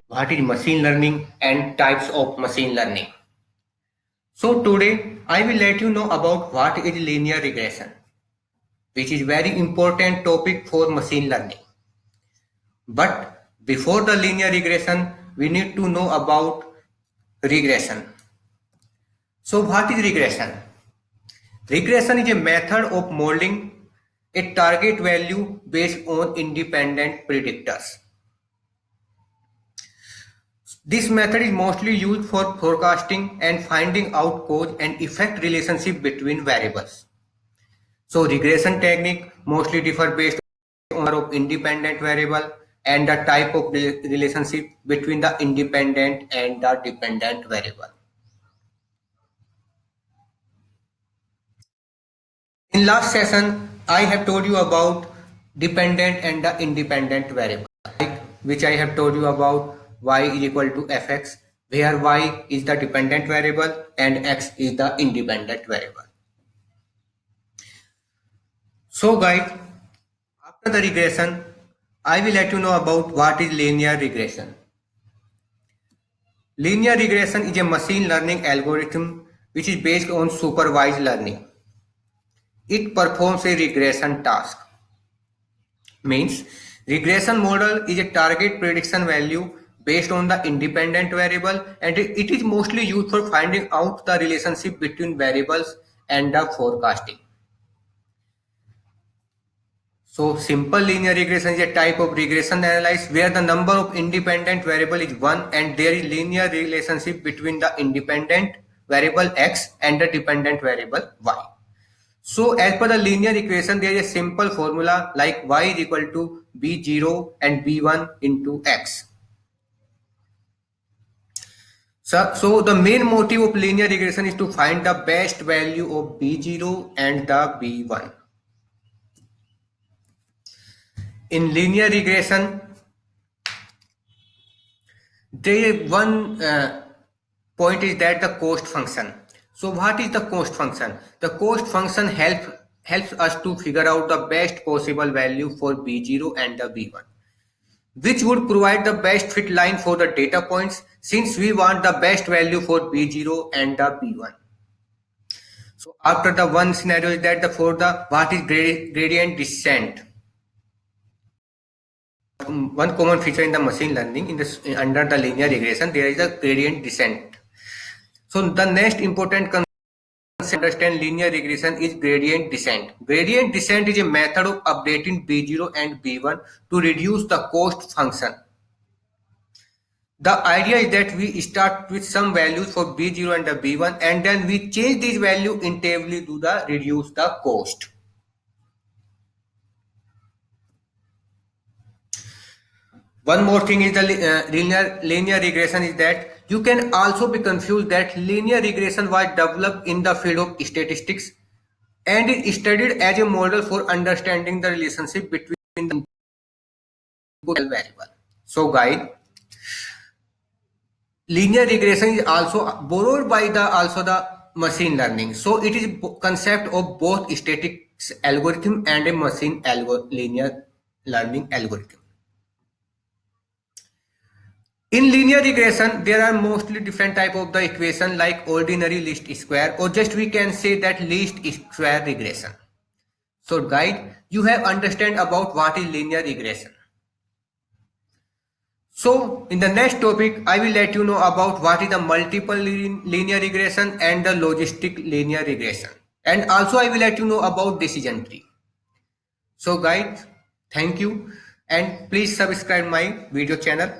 what is machine learning and types of machine learning. So today I will let you know about what is linear regression, which is very important topic for machine learning. But before the linear regression, we need to know about regression. So what is regression? Regression is a method of modeling a target value based on independent predictors. This method is mostly used for forecasting and finding out cause and effect relationship between variables. So regression technique mostly differ based on number of independent variable and the type of relationship between the independent and the dependent variable. In last session, I have told you about dependent and the independent variable, like which I have told you about y is equal to fx, where y is the dependent variable and x is the independent variable. So guys, after the regression, I will let you know about what is linear regression. Linear regression is a machine learning algorithm which is based on supervised learning. It performs a regression task. Means regression model is a target prediction value based on the independent variable, and it is mostly used for finding out the relationship between variables and the forecasting. So simple linear regression is a type of regression analysis where the number of independent variable is 1 and there is linear relationship between the independent variable x and the dependent variable y. So as per the linear equation, there is a simple formula like y is equal to b0 and b1 into x. So the main motive of linear regression is to find the best value of b0 and the b1. In linear regression, there is one point is that the cost function. So what is the cost function? The cost function helps us to figure out the best possible value for b0 and the b1, which would provide the best fit line for the data points since we want the best value for b0 and the b1. So after the one scenario is that for the what is gradient descent. One common feature in the machine learning under the linear regression, there is a gradient descent. So the next important concept to understand linear regression is gradient descent. Gradient descent is a method of updating b0 and b1 to reduce the cost function. The idea is that we start with some values for b0 and the b1 and then we change these values internally to reduce the cost. One more thing is the linear regression is that you can also be confused that linear regression was developed in the field of statistics and is studied as a model for understanding the relationship between the input and variable. So guys, linear regression is also borrowed by the machine learning. So it is concept of both statistics algorithm and a machine linear learning algorithm. In linear regression, there are mostly different type of the equation like ordinary least square, or just we can say that least square regression. So guys, you have understand about what is linear regression. So in the next topic, I will let you know about what is the multiple linear regression and the logistic linear regression. And also I will let you know about decision tree. So guys, thank you and please subscribe my video channel.